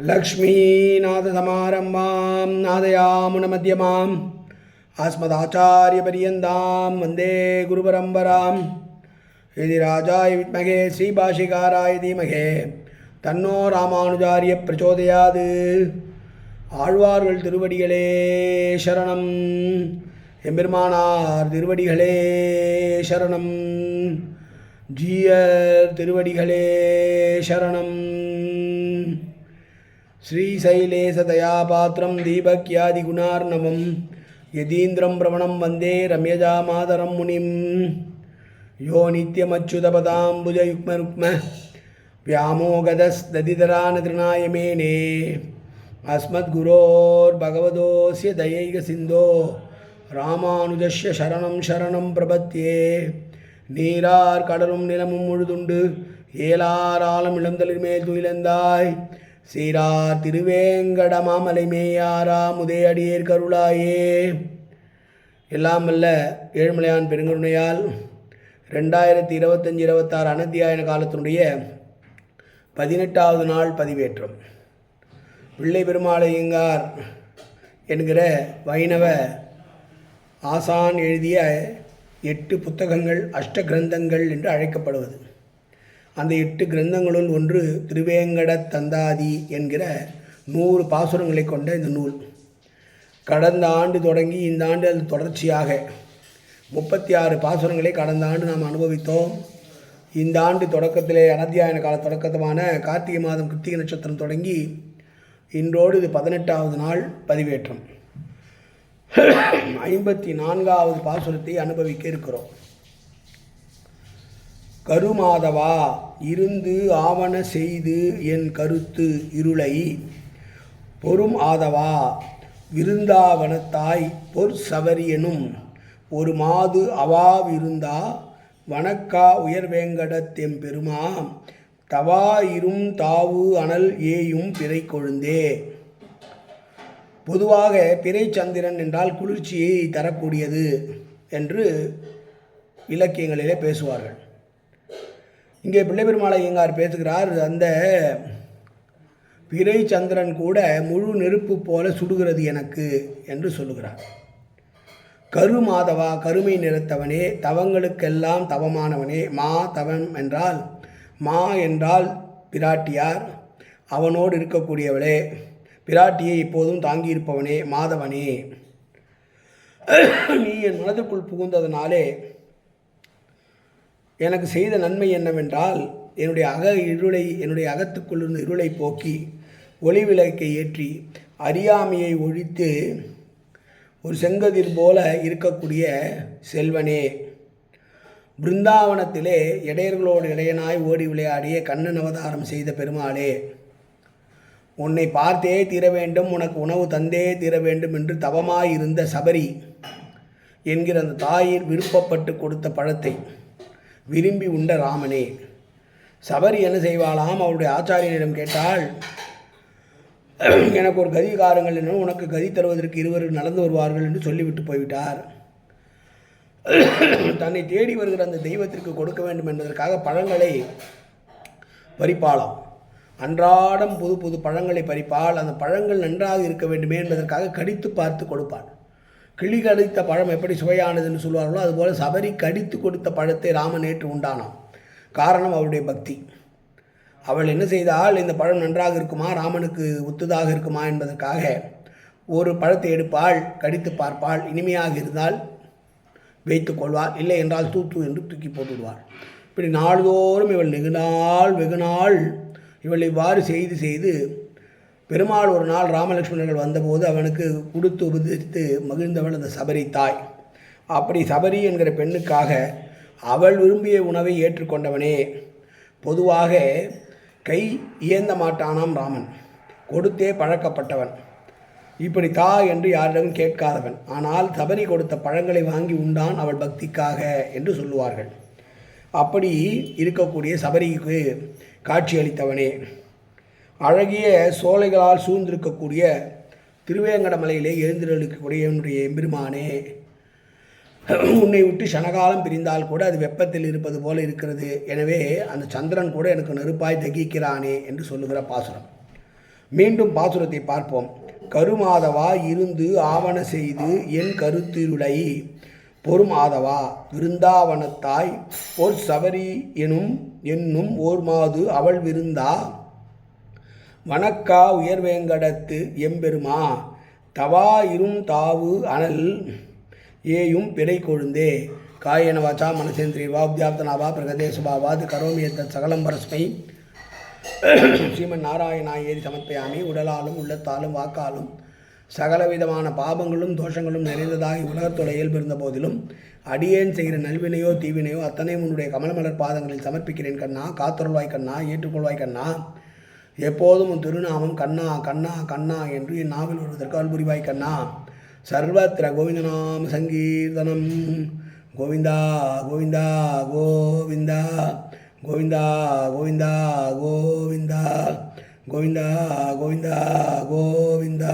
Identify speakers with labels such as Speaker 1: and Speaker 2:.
Speaker 1: लक्ष्मीनाथसमारम्भां नादयामुनमध्यमाम् अस्मदाचार्यपर्यन्तां वन्दे गुरुपरम्परां यदिराजाय विद्महे श्रीभाष्यकाराय धीमहि तन्नो रामानुजार्य प्रचोदयात्. ஆழ்வார்கள் திருவடிகளே சரணம், எம்பெருமானார் திருவடிகளே சரணம், ஜீயர் திருவடிகளே சரணம். श्रीशैलेशदयापात्रं दीपक्यादिगुणार्णवं यतीन्द्रं प्रवणं वन्दे रम्यजामातरं मुनिं. यो नित्यमच्युतपदाम्बुजयुग्मरुक्म व्यामोगदस्दधितरानतृणाय मेने अस्मद्गुरोर्भगवतोऽस्य दयैकसिन्धो रामानुजस्य शरणं शरणं प्रपद्ये. நீரார் கடலும் நிலமும் முழுதுண்டு ஏலாராலம் இளந்தளிர்மேல் துயிலந்தாய் சீரார் திருவேங்கடமாமலை மேயாரா முதையடியேர் கருளாயே. எல்லாம் வல்ல ஏழுமலையான் பெருங்கருணையால் 2025-26 அனத்தியாயன காலத்தினுடைய 18வது நாள் பதிவேற்றம். பிள்ளை பெருமாளையங்கார் என்கிற வைணவ ஆசான் எழுதிய 8 புத்தகங்கள் அஷ்ட கிரந்தங்கள் என்று அழைக்கப்படுவது. அந்த 8 கிரந்தங்களுள் ஒன்று திருவேங்கட தந்தாதி என்கிற 100 பாசுரங்களை கொண்ட இந்த நூல். கடந்த ஆண்டு தொடங்கி இந்த ஆண்டு அது தொடர்ச்சியாக 36 பாசுரங்களை கடந்த ஆண்டு நாம் அனுபவித்தோம். இந்த ஆண்டு தொடக்கத்திலே அனத்தியாயன கால தொடக்கமான கார்த்திகை மாதம் கிருத்திகை நட்சத்திரம் தொடங்கி இன்றோடு இது 18வது நாள் பதிவேற்றம். 54வது பாசுரத்தை அனுபவிக்க இருக்கிறோம். கருமாதவா இருந்து ஆவண செய்து என் கருத்து இருளை பொறும் ஆதவா விருந்தாவனத்தாய் பொற் சவரியனும் ஒரு மாது அவாவிருந்தா வணக்கா உயர்வேங்கடத்தெம் பெருமா தவா இரும் தாவு அனல் ஏயும் பிறை கொழுந்தே. பொதுவாக பிறை சந்திரன் என்றால் குளிர்ச்சியை தரக்கூடியது என்று இலக்கியங்களிலே பேசுவார்கள். இங்கே பிள்ளை பெருமாளையங்கார் பேசுகிறார், அந்த பிறை சந்திரன் கூட முழு நெருப்பு போல சுடுகிறது எனக்கு என்று சொல்லுகிறார். கருமாதவா கருமை நிறத்தவனே, தவங்களுக்கெல்லாம் தவமானவனே. மா தவம் என்றால், மா என்றால் பிராட்டியார், அவனோடு இருக்கக்கூடியவளே, பிராட்டியை இப்போதும் தாங்கியிருப்பவனே, மாதவனே. நீ என் மனதுக்குள் புகுந்ததனாலே எனக்கு செய்த நன்மை என்னவென்றால், என்னுடைய அகத்துக்குள் இருந்த இருளை போக்கி ஒளி விளக்கை ஏற்றி அறியாமையை ஒழித்து ஒரு செங்கதிர் போல இருக்கக்கூடிய செல்வனே. பிருந்தாவனத்திலே இடையர்களோடு இடையனாய் ஓடி விளையாடிய கண்ணன் அவதாரம் செய்த பெருமாளே, உன்னை பார்த்தே தீர வேண்டும், உனக்கு உணவு தந்தே தீர வேண்டும் என்று தவமாயிருந்த சபரி என்கிற அந்த தாயின் விருப்பப்பட்டு கொடுத்த பழத்தை விரும்பி உண்ட ராமனே. சபரி என்ன செய்வாளாம், அவருடைய ஆச்சாரியனிடம் கேட்டால், எனக்கு ஒரு கதி காருங்கள் என்று, உனக்கு கதி தருவதற்கு இருவர் நடந்து வருவார்கள் என்று சொல்லிவிட்டு போய்விட்டார். தன்னை தேடி வருகிற அந்த தெய்வத்திற்கு கொடுக்க வேண்டும் என்பதற்காக பழங்களை பறிப்பாளாம். அன்றாடம் புது புது பழங்களை பறிப்பாள். அந்த பழங்கள் நன்றாக இருக்க வேண்டுமே என்பதற்காக கடித்து பார்த்து கொடுப்பாள். கிளி கடித்த பழம் எப்படி சுவையானது என்று சொல்வார்களோ அதுபோல் சபரி கடித்து கொடுத்த பழத்தை ராமன் ஏற்று உண்டானான். காரணம் அவளுடைய பக்தி. அவள் என்ன செய்தால், இந்த பழம் நன்றாக இருக்குமா, ராமனுக்கு ஒத்துதாக இருக்குமா என்பதற்காக ஒரு பழத்தை எடுப்பாள், கடித்து பார்ப்பாள். இனிமையாக இருந்தால் வைத்து கொள்வாள், இல்லை என்றால் தூத்து என்று தூக்கி போட்டுவிடுவாள். இப்படி நாள்தோறும் இவள் வெகுநாள் இவள் இவ்வாறு செய்து பெருமாள் ஒரு நாள் ராமலட்சுமணர்கள் வந்தபோது அவனுக்கு கொடுத்து உபதேசித்து மகிழ்ந்தவள் அந்த சபரி தாய். அப்படி சபரி என்கிற பெண்ணுக்காக அவள் விரும்பிய உணவை ஏற்றுக்கொண்டவனே. பொதுவாக கை இயந்த மாட்டானாம் ராமன், கொடுத்தே பழக்கப்பட்டவன், இப்படி தா என்று யாரிடம் கேட்காதவன். ஆனால் சபரி கொடுத்த பழங்களை வாங்கி உண்டான் அவள் பக்திக்காக என்று சொல்லுவார்கள். அப்படி இருக்கக்கூடிய சபரிக்கு காட்சியளித்தவனே, அழகிய சோலைகளால் சூழ்ந்திருக்கக்கூடிய திருவேங்கடமலையிலே எழுந்திருக்கக்கூடிய என்னுடைய எம்பெருமானே, உன்னை விட்டு சனகாலம் பிரிந்தால் கூட அது வெப்பத்தில் இருப்பது போல இருக்கிறது. எனவே அந்த சந்திரன் கூட எனக்கு நெருப்பாய் தகிக்கிறானே என்று சொல்லுகிற பாசுரம். மீண்டும் பாசுரத்தை பார்ப்போம். கருமாதவா இருந்து ஆவண செய்து என் கருத்திருளை பொறுமாதவா விருந்தாவனத்தாய் ஒரு சபரி என்னும் ஓர் மாது அவள் விருந்தா வணக்கா உயர்வேங்கடத்து எம்பெருமா தவா இரும் தாவு அனல் ஏயும் பிறை கொழுந்தே காயன வாச்சா மனசேந்திரியவா உத்யாப்தனாவா பிரகதேசுபாவாது கரோமி எத்தத் சகலம் பரஸ்மை ஸ்ரீமன் நாராயணாய் ஏதி சமர்ப்பயாமி. உடலாலும் உள்ளத்தாலும் வாக்காலும் சகலவிதமான பாபங்களும் தோஷங்களும் நிறைந்ததாகி உலகத்தோட இயல்பு இருந்த போதிலும் அடியேன் செய்கிற நல்வினையோ தீவினையோ அத்தனை உன்னுடைய கமலமலர் பாதங்களில் சமர்ப்பிக்கிறேன் கண்ணா. காத்தருள்வாய் கண்ணா, ஏற்றுக்கொள்வாய் கண்ணா. எப்போதும் உன் திருநாமம் கண்ணா கண்ணா கண்ணா என்று என் நாவில் வருவதற்கு அல்புரிவாய் கண்ணா. சர்வத்திர கோவிந்தநாம சங்கீர்த்தனம். கோவிந்தா கோவிந்தா கோவிந்தா கோவிந்தா கோவிந்தா கோவிந்தா கோவிந்தா கோவிந்தா கோவிந்தா.